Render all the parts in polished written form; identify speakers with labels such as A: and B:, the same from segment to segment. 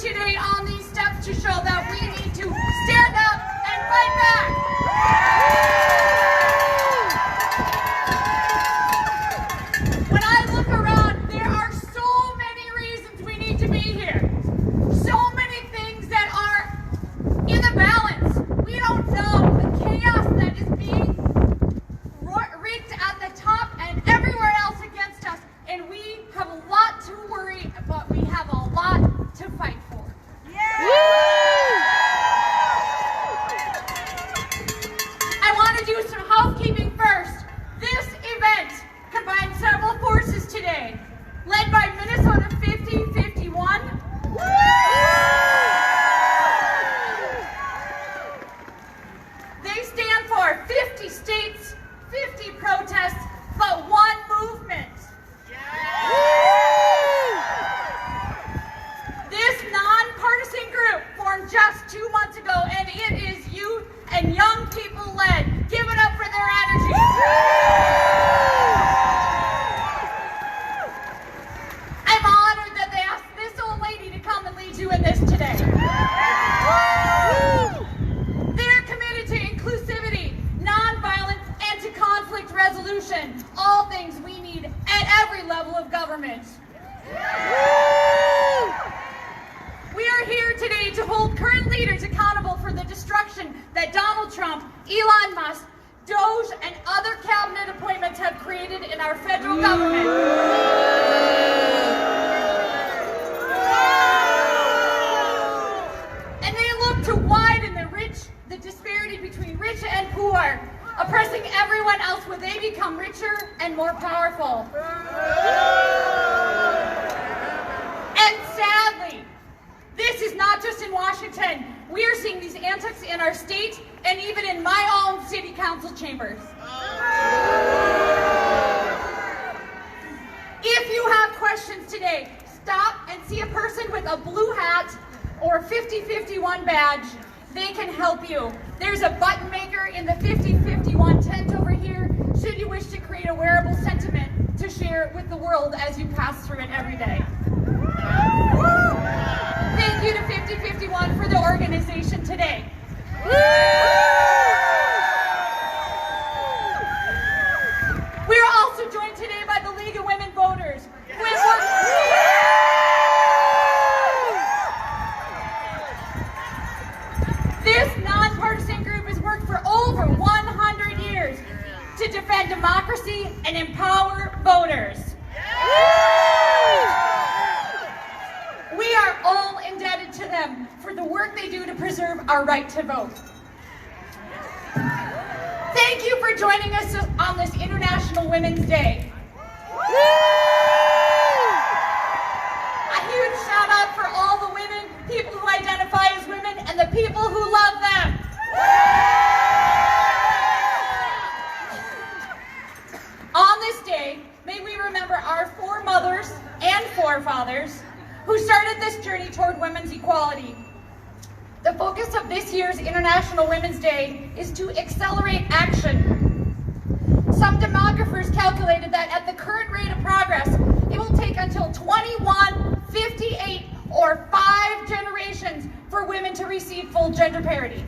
A: today on these steps to show that we need to stand up and fight back. When I look around, there are so many reasons we need to be here. So many things that are in the balance. We don't know the chaos that is being wreaked at the top and everywhere else against us. And we have a lot to worry, but we have a lot to fight for. I want to do some housekeeping first. This event combines several forces today, led by Minnesota 5051. They stand for 50 states, 50 protests, but one movement. This nonpartisan group formed just 2 months ago, and it is youth and young people led. Give it up for their energy. I'm honored that they asked this old lady to come and lead you in this today. They're committed to inclusivity, nonviolence, and to conflict resolution, all things we need at every level of government. We are here today to hold current leaders accountable for the destruction that Donald Trump, Elon Musk, Doge, and other cabinet appointments have created in our federal government. And they look to widen the disparity between rich and poor, oppressing everyone else where they become richer and more powerful. And sadly, this is not just in Washington. We are seeing these antics in our state and even in my own city council chambers. If you have questions today, stop and see a person with a blue hat or 5051 badge. They can help you. There's a button maker in the 5051 tent over here, should you wish to create a wearable sentiment to share with the world as you pass through it every day. Thank you to 5051 for the organization today. We are also joined today by the League of Women Voters, who has worked. This nonpartisan group has worked for over 100 years to defend democracy and empower voters. We are all indebted to them for the work they do to preserve our right to vote. Thank you for joining us on this International Women's Day. A huge shout out for all the women, people who identify as women, and the people who love them. On this day, may we remember our foremothers and forefathers who started this journey toward women's equality. The focus of this year's International Women's Day is to accelerate action. Some demographers calculated that at the current rate of progress, it will take until 2158 or 5 generations for women to receive full gender parity.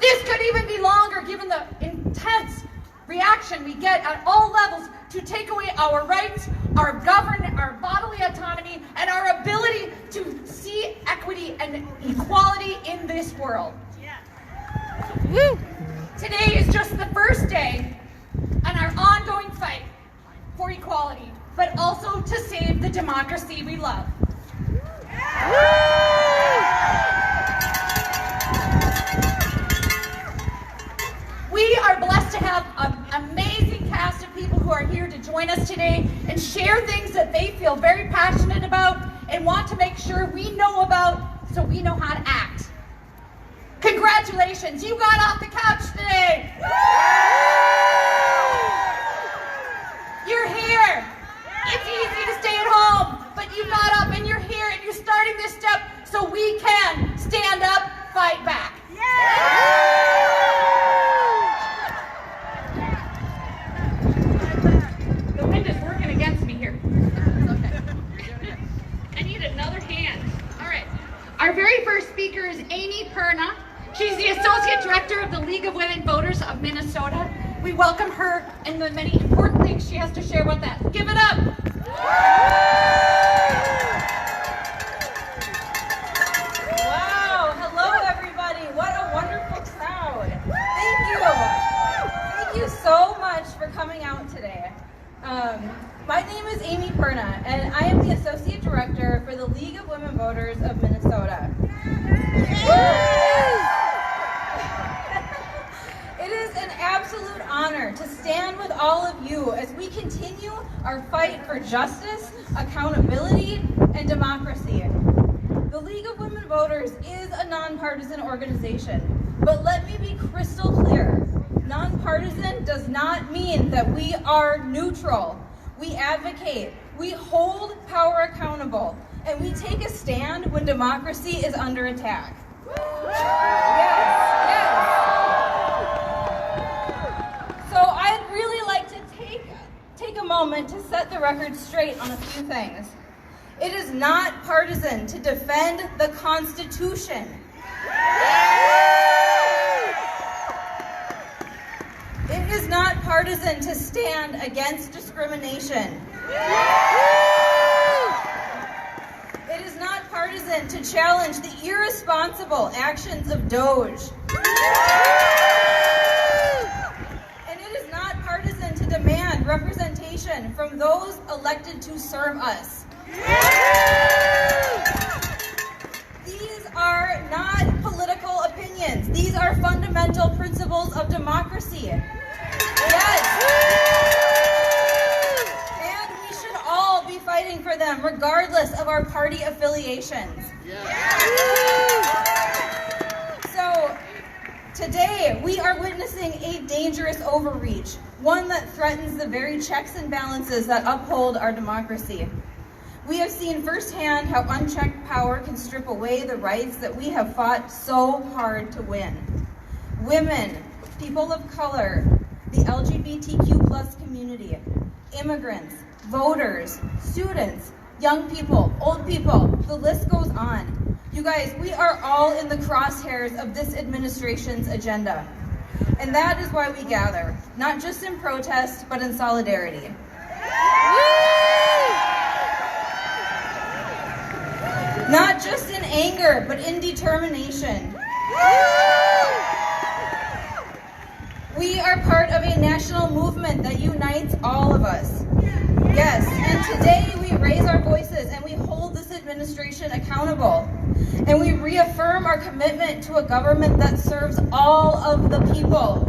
A: This could even be longer given the intense reaction we get at all levels to take away our rights, our bodily autonomy, and our ability to see equity and equality in this world. Today is just the first day in our ongoing fight for equality, but also to save the democracy we love. We are blessed to have an amazing cast of people who are here to join us today and share things that they feel very passionate about and want to make sure we know about so we know how to act. Congratulations, you got off the couch today. You're here. It's easy to stay at home, but you got up and you're here and you're starting this step so we can stand up, fight back. The wind is working against me here. Okay. Our very first speaker is Amy Perna. She's the Associate Director of the League of Women Voters of Minnesota. We welcome her and the many important things she has to share about that. Give it up!
B: Wow, hello everybody. What a wonderful crowd. Thank you. Thank you so much for coming out today. My name is Amy Perna, and I am the Associate Director for the League of Women Voters of Minnesota. It is an absolute honor to stand with all of you as we continue our fight for justice, accountability, and democracy. The League of Women Voters is a nonpartisan organization, but let me be crystal clear. Nonpartisan does not mean that we are neutral. We advocate, we hold power accountable, and we take a stand when democracy is under attack. Yes. So I'd really like to take a moment to set the record straight on a few things. It is not partisan to defend the Constitution. It is not partisan to stand against discrimination. It is not partisan to challenge the irresponsible actions of DOJ. And it is not partisan to demand representation from those elected to serve us. These are not political opinions. These are fundamental principles of democracy. Yes. And we should all be fighting for them, regardless of our party affiliations. So, today we are witnessing a dangerous overreach, one that threatens the very checks and balances that uphold our democracy. We have seen firsthand how unchecked power can strip away the rights that we have fought so hard to win. Women, people of color, the LGBTQ+ community, immigrants, voters, students, young people, old people, the list goes on. You guys, we are all in the crosshairs of this administration's agenda. And that is why we gather, not just in protest, but in solidarity. Not just in anger, but in determination. We are part of a national movement that unites all of us. Yes, and today we raise our voices and we hold this administration accountable. And we reaffirm our commitment to a government that serves all of the people.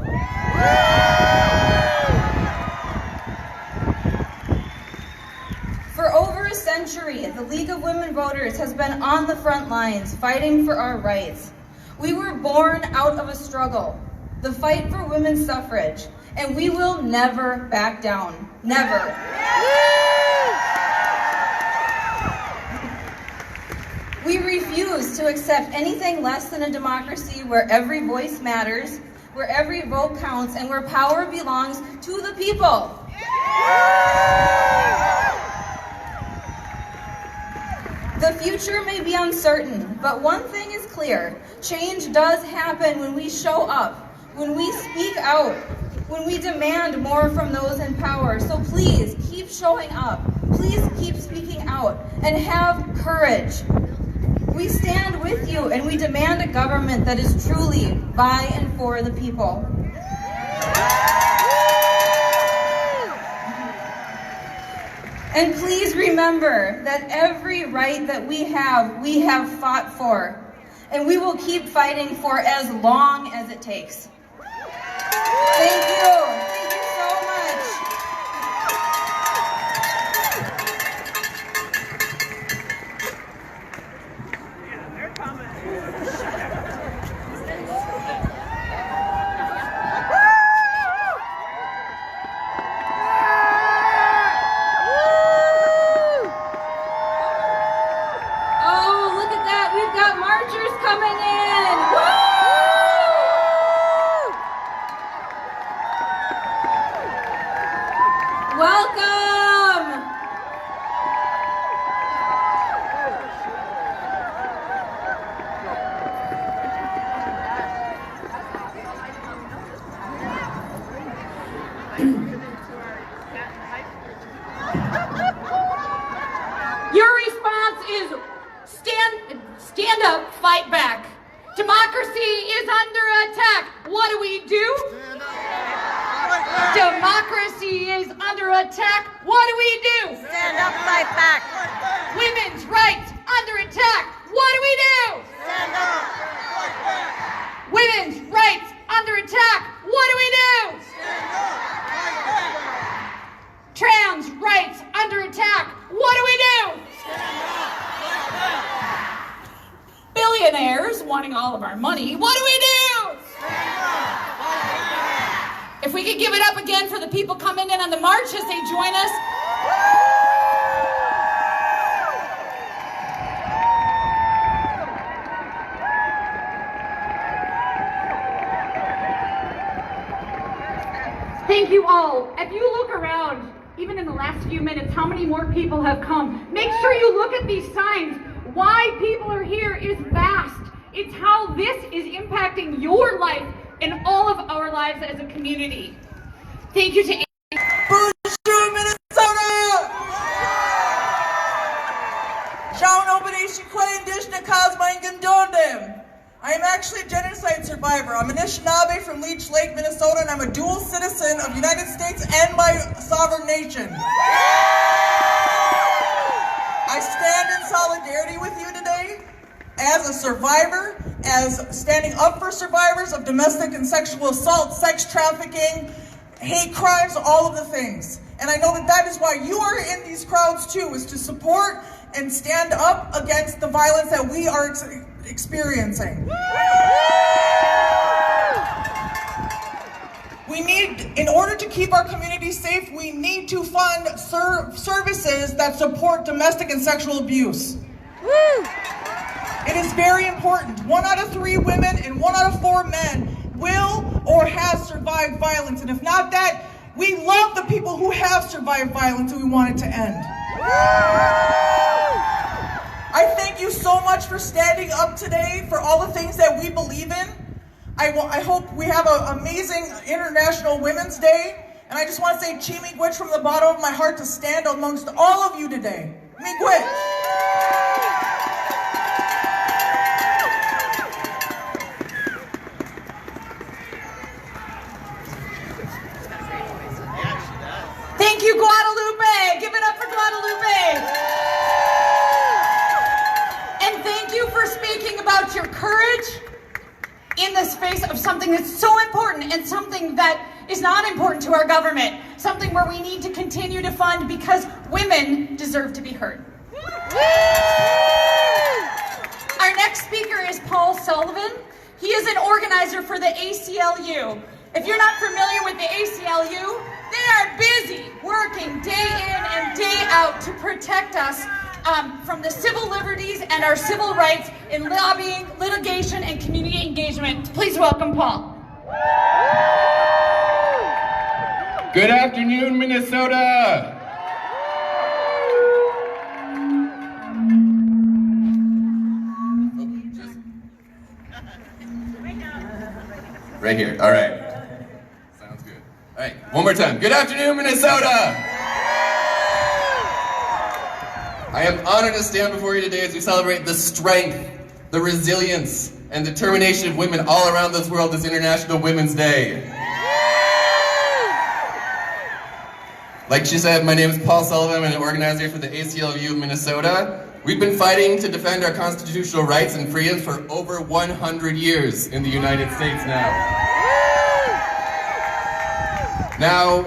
B: For over a century, the League of Women Voters has been on the front lines fighting for our rights. We were born out of a struggle, the fight for women's suffrage, and we will never back down. Never. We refuse to accept anything less than a democracy where every voice matters, where every vote counts, and where power belongs to the people. The future may be uncertain, but one thing is clear. Change does happen when we show up, when we speak out, when we demand more from those in power. So please keep showing up. Please keep speaking out and have courage. We stand with you and we demand a government that is truly by and for the people. And please remember that every right that we have fought for. And we will keep fighting for as long as it takes. Thank you. Thank you so much.
A: Stand up, fight back. Democracy is under attack. What do we do? Democracy is under attack. What do we do?
C: Stand up, fight back.
A: Women's rights under attack. What do we do?
C: Stand up.
A: Women's rights under attack. What do we do? Trans rights under attack. What do we do? Billionaires wanting all of our money. What do we do? If we could give it up again for the people coming in on the march as they join us. Thank you all. If you look around, even in the last few minutes, how many more people have come? Make sure you look at these signs. Why people are here is vast. It's how this is impacting your life and all of our lives as a community. Thank you to
D: Bonjour, Minnesota! I am actually a genocide survivor. I'm an Anishinaabe from Leech Lake, Minnesota, and I'm a dual citizen of the United States and my sovereign nation. I stand in solidarity with you today as a survivor, as standing up for survivors of domestic and sexual assault, sex trafficking, hate crimes, all of the things. And I know that that is why you are in these crowds too, is to support and stand up against the violence that we are experiencing. We need, in order to keep our community safe, we need to fund services that support domestic and sexual abuse. It is very important. 1 out of 3 women and 1 out of 4 men will or have survived violence. And if not that, we love the people who have survived violence and we want it to end. I thank you so much for standing up today for all the things that we believe in. I hope we have an amazing International Women's Day. And I just want to say Chi-miigwech from the bottom of my heart to stand amongst all of you today. Miigwech!
A: Thank you, Guadalupe! Give it up for Guadalupe! And thank you for speaking about your courage in the space of something that's so important and something that is not important to our government. Something where we need to continue to fund because women deserve to be heard. Our next speaker is Paul Sullivan. He is an organizer for the ACLU. If you're not familiar with the ACLU, they are busy working day in and day out to protect us from the civil liberties and our civil rights in lobbying, litigation, and community engagement. Please welcome Paul.
E: Good afternoon, Minnesota. Right here. All right. Sounds good. All right. One more time. Good afternoon, Minnesota. I am honored to stand before you today as we celebrate the strength, the resilience, and determination of women all around this world this International Women's Day. Like she said, my name is Paul Sullivan. I'm an organizer for the ACLU of Minnesota. We've been fighting to defend our constitutional rights and freedoms for over 100 years in the United States now. Now,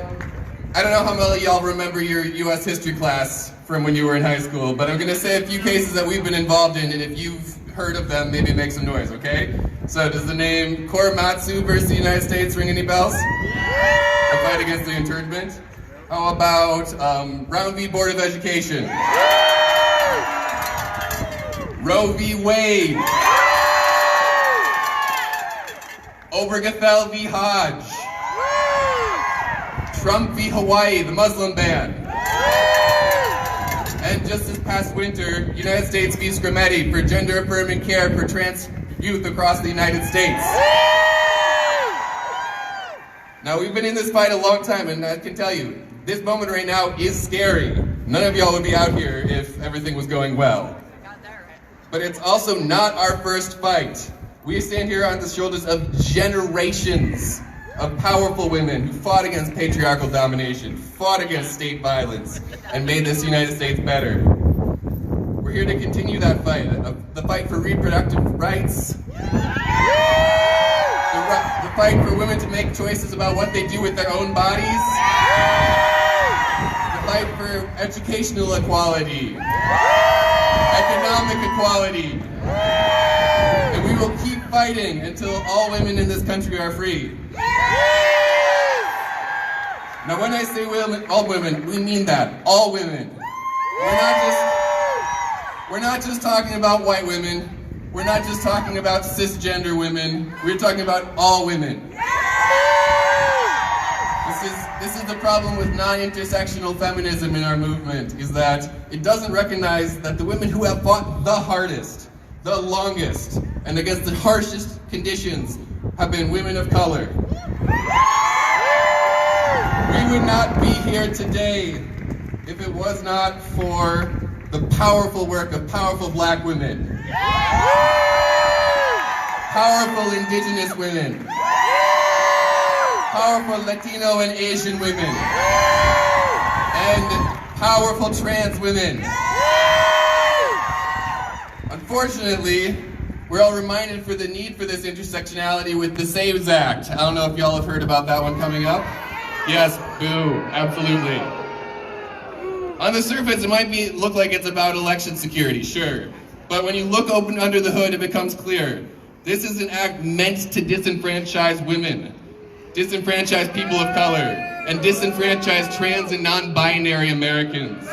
E: I don't know how many of y'all remember your U.S. history class from when you were in high school, but I'm going to say a few cases that we've been involved in, and if you've heard of them, maybe make some noise, okay? So does the name Korematsu versus the United States ring any bells? The fight against the internment? How about Brown v. Board of Education? Roe v. Wade? Obergefell v. Hodge? Trump v. Hawaii, the Muslim ban? And just this past winter, United States v. Scrimeti for gender-affirming care for trans youth across the United States. Now, we've been in this fight a long time, and I can tell you, this moment right now is scary. None of y'all would be out here if everything was going well. but it's also not our first fight. We stand here on the shoulders of generations of powerful women who fought against patriarchal domination, fought against state violence, and made this United States better. We're here to continue that fight, the fight for reproductive rights, the fight for women to make choices about what they do with their own bodies, the fight for educational equality, economic equality, and we will keep fighting until all women in this country are free. Now when I say women, all women, we mean that, all women. We're not just talking about white women, we're not just talking about cisgender women, we're talking about all women. This is the problem with non-intersectional feminism in our movement, is that it doesn't recognize that the women who have fought the hardest, the longest, and against the harshest conditions have been women of color. We would not be here today if it was not for the powerful work of powerful Black women, powerful Indigenous women, powerful Latino and Asian women, and powerful trans women. Unfortunately, we're all reminded for the need for this intersectionality with the SAVES Act. I don't know if y'all have heard about that one coming up. Yes, boo, absolutely. On the surface, it might look like it's about election security, sure. But when you look open under the hood, it becomes clear. This is an act meant to disenfranchise women, disenfranchise people of color, and disenfranchise trans and non-binary Americans.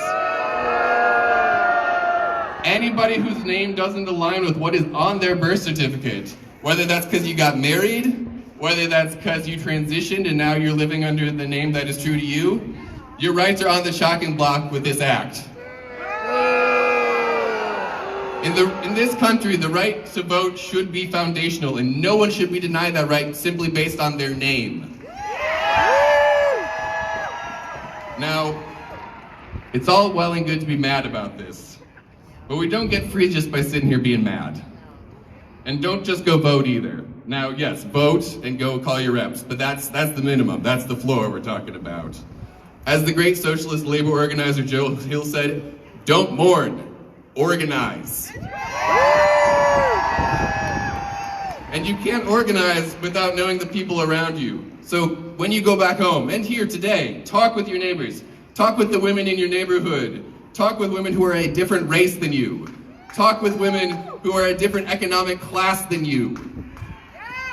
E: Anybody whose name doesn't align with what is on their birth certificate, whether that's because you got married, whether that's because you transitioned and now you're living under the name that is true to you, your rights are on the chopping block with this act. In this country, the right to vote should be foundational, and no one should be denied that right simply based on their name. Now, it's all well and good to be mad about this, but we don't get free just by sitting here being mad. And don't just go vote either. Now, yes, vote and go call your reps, but that's the minimum, that's the floor we're talking about. As the great socialist labor organizer Joe Hill said, don't mourn, organize. And you can't organize without knowing the people around you. So when you go back home, and here today, talk with your neighbors, talk with the women in your neighborhood, talk with women who are a different race than you, talk with women who are a different economic class than you.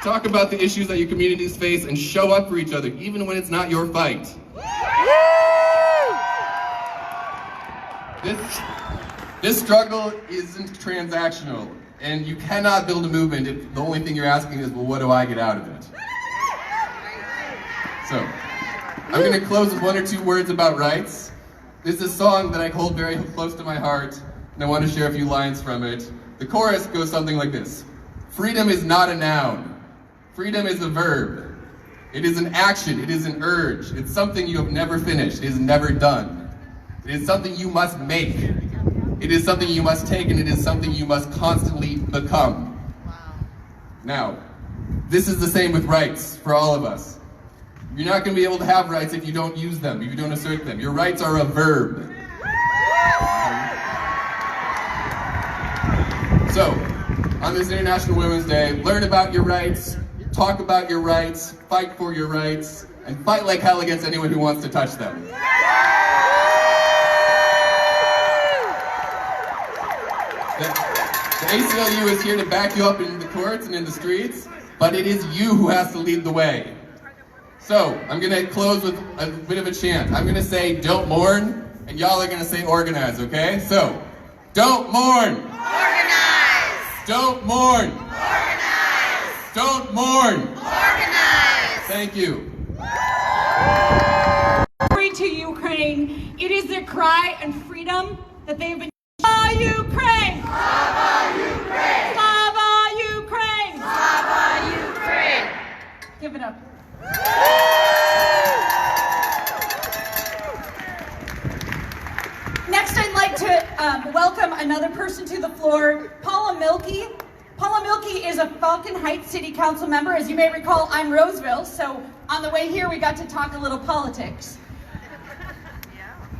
E: Talk about the issues that your communities face and show up for each other, even when it's not your fight. This struggle isn't transactional, and you cannot build a movement if the only thing you're asking is, well, what do I get out of it? So, I'm going to close with one or two words about rights. This is a song that I hold very close to my heart, and I want to share a few lines from it. The chorus goes something like this. Freedom is not a noun. Freedom is a verb. It is an action. It is an urge. It's something you have never finished. It is never done. It is something you must make. It is something you must take, and it is something you must constantly become. Now, this is the same with rights for all of us. You're not going to be able to have rights if you don't use them, if you don't assert them. Your rights are a verb. So, on this International Women's Day, learn about your rights, talk about your rights, fight for your rights, and fight like hell against anyone who wants to touch them. The ACLU is here to back you up in the courts and in the streets, but it is you who has to lead the way. So, I'm going to close with a bit of a chant. I'm going to say, don't mourn, and y'all are going to say organize, okay? So, don't mourn.
C: Organize.
E: Don't mourn.
C: Organize.
E: Don't mourn.
C: Organize.
E: Thank you.
A: Free to Ukraine. It is their cry and freedom that they've been. Slava Ukraine!
C: Slava Ukraine.
A: Slava Ukraine!
C: Slava Ukraine.
A: Give it up. Next, I'd like to welcome another person to the floor, Paula Milkey. Paula Milkey is a Falcon Heights City Council member. As you may recall, I'm Roseville, so on the way here we got to talk a little politics.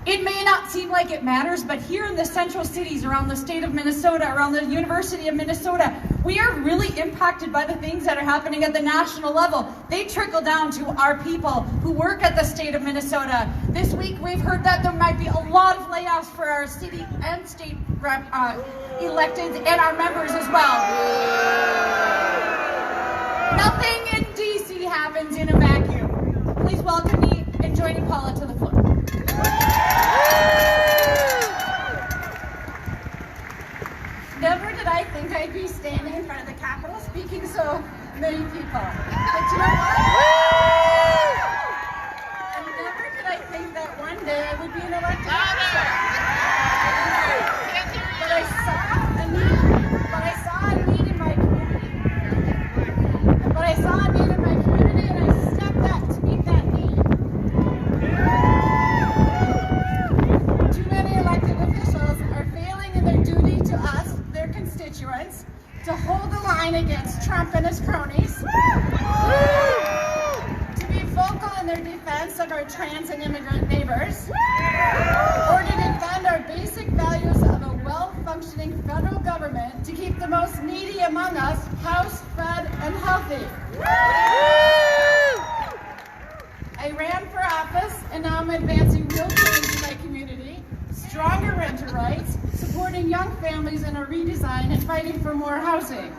A: It may not seem like it matters, but here in the central cities around the state of Minnesota, around the University of Minnesota, we are really impacted by the things that are happening at the national level. They trickle down to our people who work at the state of Minnesota. This week we've heard that there might be a lot of layoffs for our city and state electeds and our members as well. Nothing in DC happens in a vacuum. Please welcome me and joining Paula to the floor. Never did I think I'd be standing in front of the Capitol speaking so many people. But you know what? And never did I think that one day I would be an elected official. But I saw a need. But I saw a need in my community. But I saw a need in my community and I stepped up to meet that need. Too many elected officials are failing in their duty to us, their constituents, to hold the line against Trump and his cronies, to be vocal in their defense of our trans and immigrant neighbors, or to defend our basic values of a well-functioning federal government to keep the most needy among us housed, fed, and healthy. I ran for office and now I'm advancing real change in my community, stronger renter rights, supporting young families in a redesign and fighting for more housing.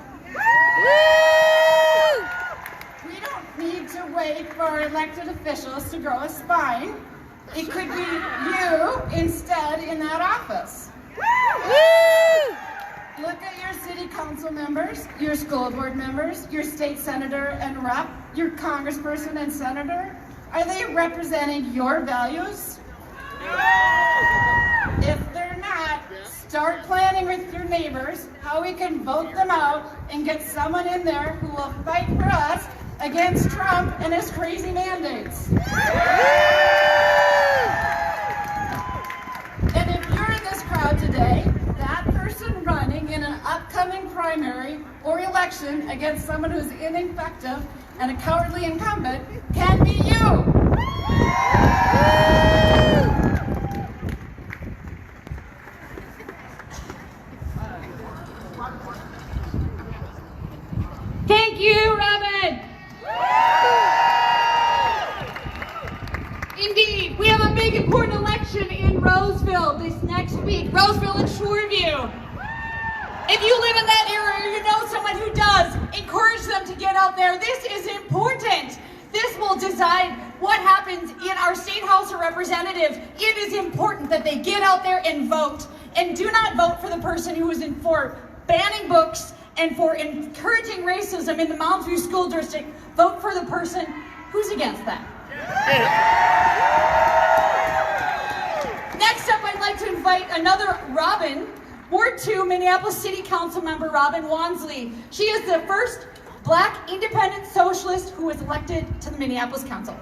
A: We don't need to wait for our elected officials to grow a spine. It could be you instead in that office. Look at your city council members, your school board members, your state senator and rep, your congressperson and senator. Are they representing your values? If they're not, start planning with your neighbors how we can vote them out and get someone in there who will fight for us against Trump and his crazy mandates. And if you're in this crowd today, that person running in an upcoming primary or election against someone who's ineffective and a cowardly incumbent can be you. Thank you, Robin. Indeed, we have a big important election in Roseville this next week. Roseville and Shoreview. If you live in that area or you know someone who does, encourage them to get out there. This is important. This will decide what happens in our state house of representatives. It is important that they get out there and vote. And do not vote for the person who is for banning books and for encouraging racism in the Mounds View School District. Vote for the person who's against that. Next up, I'd like to invite another Robin, Ward 2 Minneapolis City Council member Robin Wansley. She is the first Black independent socialist who was elected to the Minneapolis Council.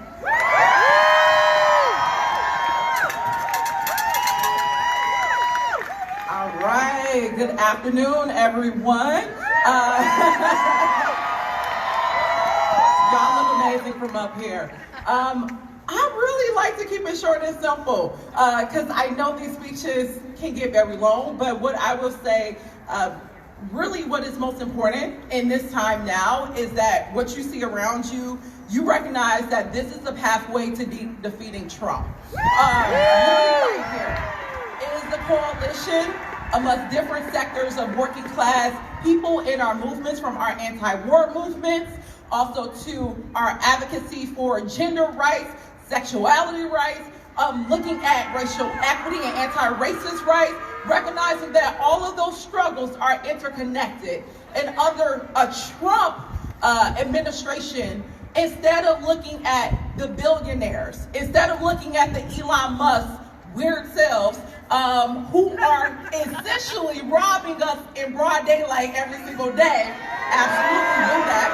F: All right, good afternoon, everyone. Y'all look amazing from up here. I really like to keep it short and simple because I know these speeches can get very long, but what I will say, really what is most important in this time now is that what you see around you, you recognize that this is the pathway to defeating Trump. Literally right here. It is the coalition amongst different sectors of working class people in our movements, from our anti-war movements, also to our advocacy for gender rights, sexuality rights, looking at racial equity and anti-racist rights, recognizing that all of those struggles are interconnected. And under a Trump administration, instead of looking at the billionaires, instead of looking at the Elon Musk weird selves, who are essentially robbing us in broad daylight every single day, absolutely do that.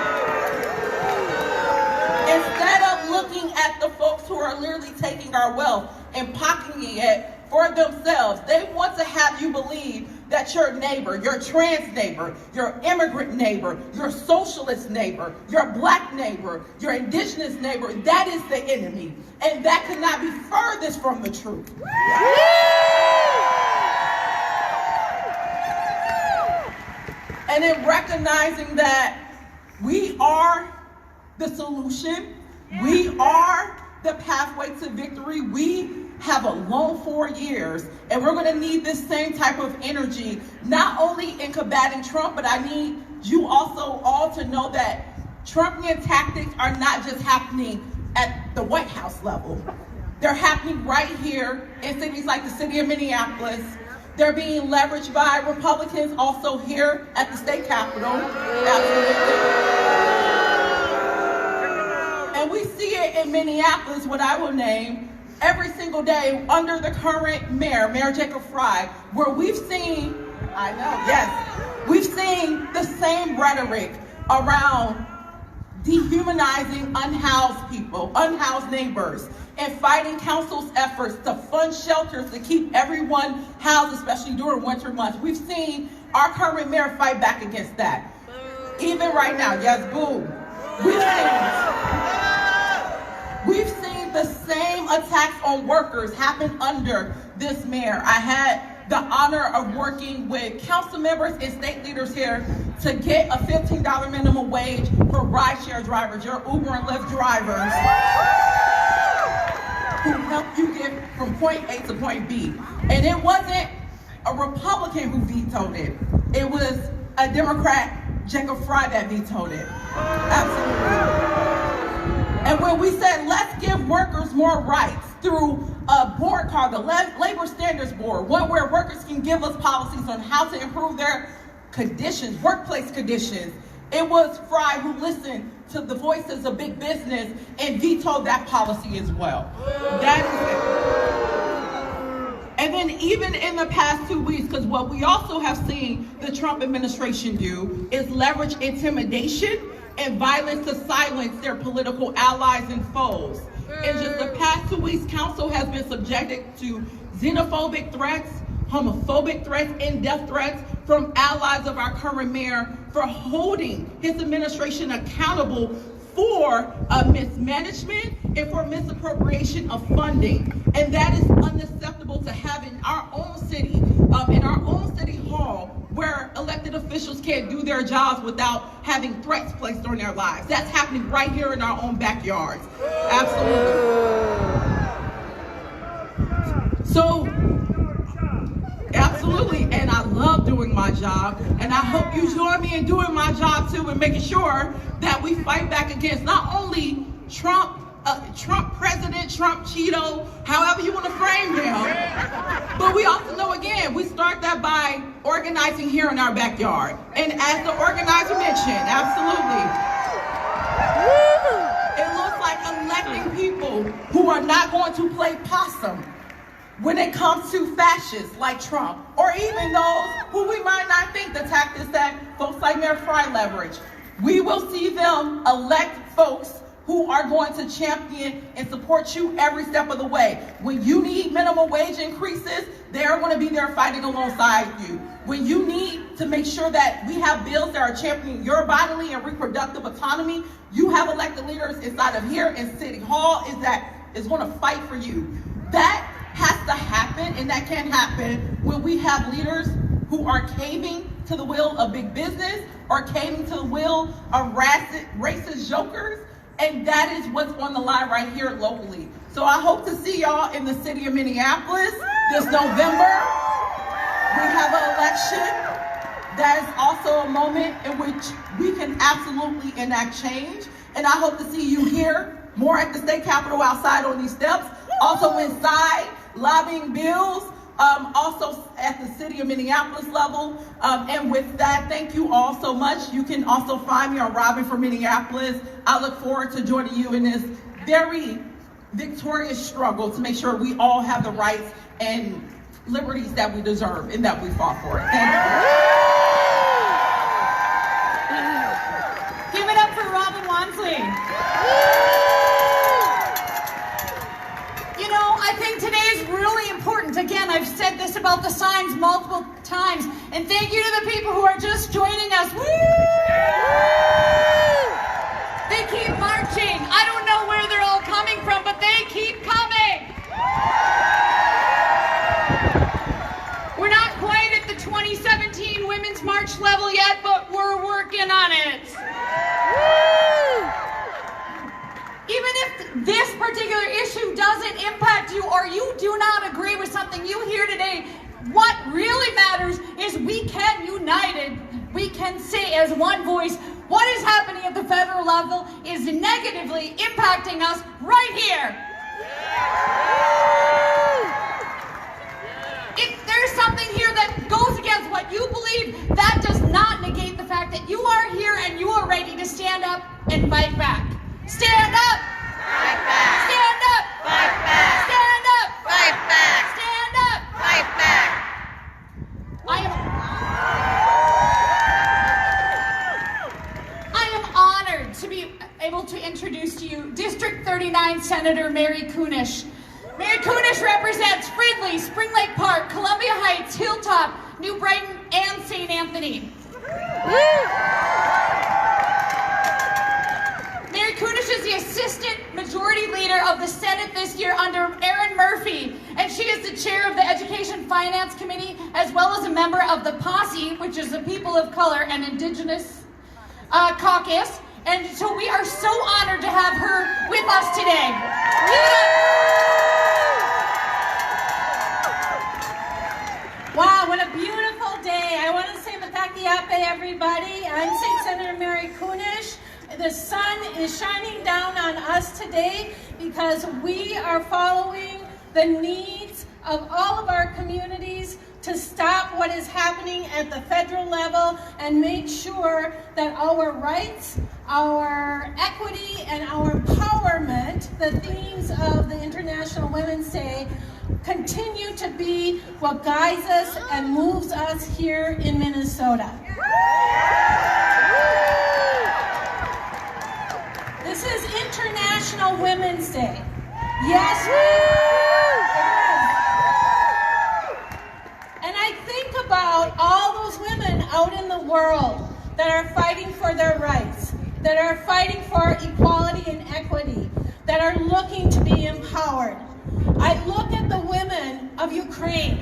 F: Instead of looking at the folks who are literally taking our wealth and pocketing it for themselves. They want to have you believe that your neighbor, your trans neighbor, your immigrant neighbor, your socialist neighbor, your black neighbor, your indigenous neighbor, that is the enemy. And that could not be furthest from the truth. And in recognizing that we are the solution, we are the pathway to victory, we have a long 4 years, and we're gonna need this same type of energy, not only in combating Trump, but I need you also all to know that Trumpian tactics are not just happening at the White House level. They're happening right here in cities like the city of Minneapolis. They're being leveraged by Republicans also here at the state capitol. Absolutely. And we see it in Minneapolis, what I will name, every single day under the current mayor, Mayor Jacob Frey, where we've seen, I know, yes, we've seen the same rhetoric around dehumanizing unhoused people, unhoused neighbors, and fighting council's efforts to fund shelters to keep everyone housed, especially during winter months. We've seen our current mayor fight back against that. Even right now, yes, boo. We've seen the same attacks on workers happen under this mayor. I had the honor of working with council members and state leaders here to get a $15 minimum wage for rideshare drivers, your Uber and Lyft drivers, who help you get from point A to point B. And it wasn't a Republican who vetoed it. It was a Democrat, Jacob Frey, that vetoed it. Absolutely. And when we said, let's give workers more rights through a board called the Labor Standards Board, one where workers can give us policies on how to improve their conditions, workplace conditions. It was Frey who listened to the voices of big business and vetoed that policy as well. That is it. And then even in the past 2 weeks, because what we also have seen the Trump administration do is leverage intimidation and violence to silence their political allies and foes. In just the past 2 weeks, council has been subjected to xenophobic threats, homophobic threats, and death threats from allies of our current mayor for holding his administration accountable for mismanagement and for misappropriation of funding. And that is unacceptable to have in our own city, in our own city hall, where elected officials can't do their jobs without having threats placed on their lives. That's happening right here in our own backyards. Absolutely. So, absolutely, and I love doing my job, and I hope you join me in doing my job too, and making sure that we fight back against not only Trump president, Trump Cheeto, however you want to frame him, but we also know, again, we start that by organizing here in our backyard. And as the organizer mentioned, absolutely, it looks like electing people who are not going to play possum when it comes to fascists like Trump, or even those who we might not think the tactics that folks like Mayor Frey leverage. We will see them elect folks who are going to champion and support you every step of the way. When you need minimum wage increases, they're going to be there fighting alongside you. When you need to make sure that we have bills that are championing your bodily and reproductive autonomy, you have elected leaders inside of here in City Hall is going to fight for you. That has to happen, and that can happen when we have leaders who are caving to the will of big business or caving to the will of racist jokers. And that is what's on the line right here locally. So I hope to see y'all in the city of Minneapolis this November. We have an election that is also a moment in which we can absolutely enact change. And I hope to see you here, more at the state capitol, outside on these steps, also inside lobbying bills, also at the city of Minneapolis level. And with that, thank you all so much. You can also find me on Robin for Minneapolis. I look forward to joining you in this very victorious struggle to make sure we all have the rights and liberties that we deserve and that we fought for. Thank
A: you. Give it up for Robin Wansley. You know, I think today is really important. Again, about the signs multiple times. And thank you to the people who are just joining us. Woo! They keep marching. I don't know where they're all coming from, but they keep coming. We're not quite at the 2017 Women's March level yet, but we're working on it. Even if this particular issue doesn't impact you or you do not agree with something you hear today, what really matters is we can united. We can say as one voice, what is happening at the federal level is negatively impacting us right here. If there's something here that goes against what you believe, that does not negate the fact that you are here and you are ready to stand up and fight back. Stand up!
C: Fight back!
A: Stand up!
C: Fight back!
A: Stand up!
C: Fight back!
A: Stand up!
C: Fight back!
A: I am honored to be able to introduce to you District 39 Senator Mary Kunesh. Mary Kunesh represents Fridley, Spring Lake Park, Columbia Heights, Hilltop, New Brighton, and St. Anthony. Mary Kunesh is the Assistant Majority Leader of the Senate this year under Erin Murphy, and she is the Chair of the Education Finance Committee, as well as a member of the POSSE, which is the People of Color and Indigenous Caucus. And so we are so honored to have her with us today.
G: Wow, what a beautiful day. I want to say Matakiape, everybody. I'm State Senator Mary Kunesh. The sun is shining down on us today because we are following the needs of all of our communities to stop what is happening at the federal level and make sure that our rights, our equity, and our empowerment, the themes of the International Women's Day, continue to be what guides us and moves us here in Minnesota. This is International Women's Day. Yes, and I think about all those women out in the world that are fighting for their rights, that are fighting for equality and equity, that are looking to be empowered. I look at the women of Ukraine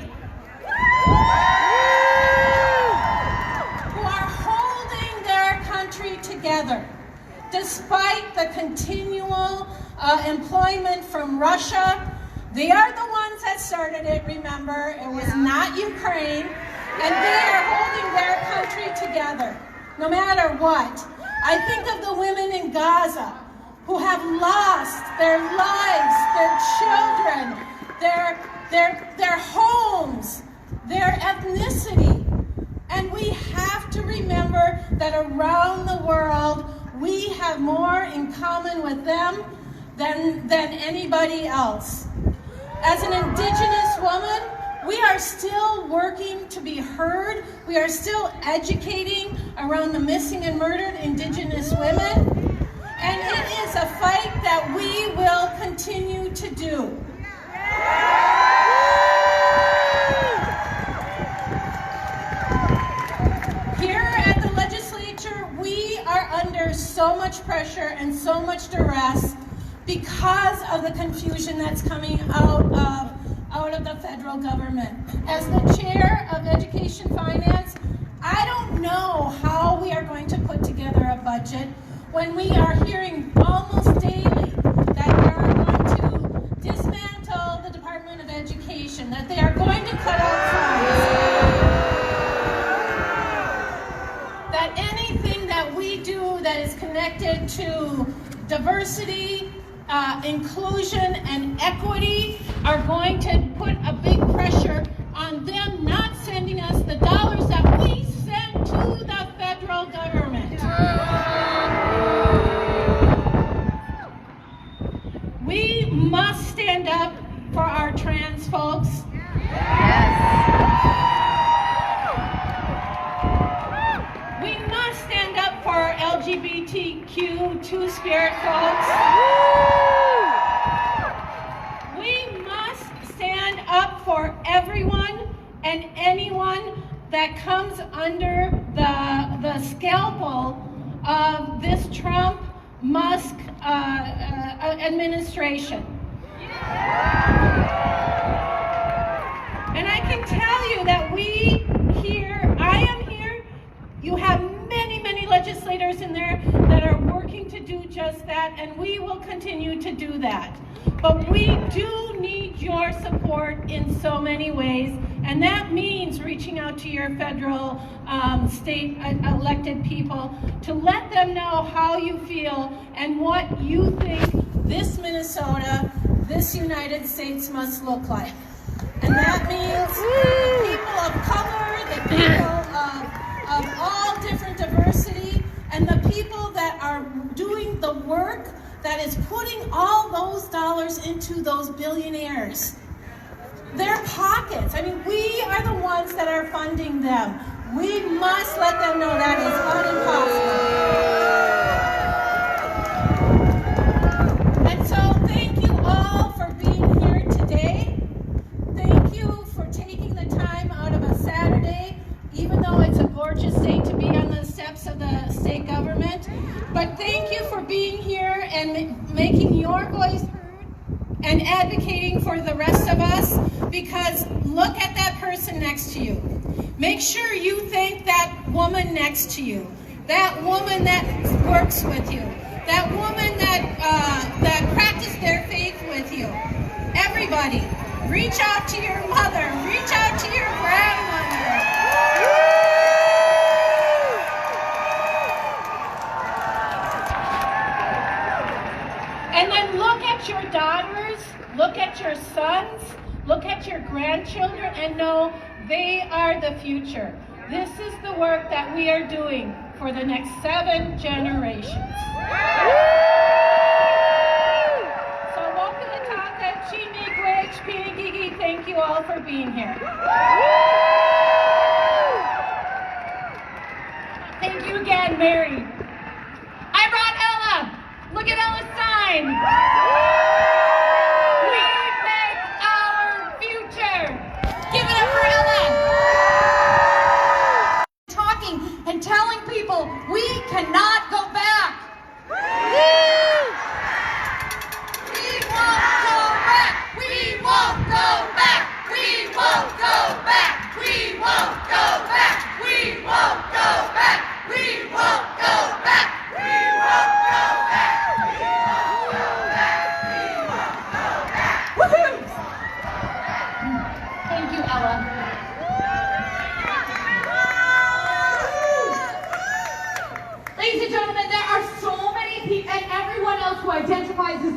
G: who are holding their country together despite the continual employment from Russia. They are the ones that started it, remember. It was not Ukraine. And they are holding their country together, no matter what. I think of the women in Gaza who have lost their lives, their children, their homes, their ethnicity. And we have to remember that around the world, we have more in common with them than anybody else. As an Indigenous woman, we are still working to be heard. We are still educating around the missing and murdered Indigenous women. And it is a fight that we will continue to do. Here at the legislature, we are under so much pressure and so much duress because of the confusion that's coming out of the federal government. As the chair of Education Finance, I don't know how we are going to put together a budget when we are hearing almost daily that they are going to dismantle the Department of Education, that they are going to cut out funds, that anything that we do that is connected to diversity, inclusion, and equity are going to put a big pressure on them not sending us the dollars that we send to the federal government. We must stand up for our trans folks. We must stand up for our LGBTQ two-spirit folks. We must stand up for everyone that comes under the scalpel of this Trump-Musk administration. And I can tell you that we here, I am here, you have many legislators in there that are working to do just that, and we will continue to do that. But we do need your support in so many ways, and that means reaching out to your federal, state elected people to let them know how you feel and what you think this Minnesota, this United States must look like. And that means the people of color, the people of all different diversity, and the people that are doing the work that is putting all those dollars into those billionaires. Their pockets. I mean, we are the ones that are funding them. We must let them know that is impossible. And so thank you all for being here today. Thank you for taking the time out of a Saturday, even though it's a gorgeous day to be on the steps of the state government. But thank you for being here and making your voice heard and advocating for the rest of us, because look at that person next to you. Make sure you thank that woman next to you, that woman that works with you, that woman that practiced their faith with you. Everybody, reach out to your mother, reach out to your grandmother. And then look at your daughters, look at your sons, look at your grandchildren, and know they are the future. This is the work that we are doing for the next 7 generations. So Wokinataka, Chimigwich, Pinigigi, thank you all for being here. Thank you again, Mary. I brought Ella. Look at Ella's sign. We make our future. Give it up for Ella.
A: Talking and telling people we cannot go back. We won't go back. We won't go back. We won't go back. We won't go back. We won't go back. We won't go back. We won't go back. Thank you, Ella. Ladies and gentlemen, there are so many people, and everyone else who identifies as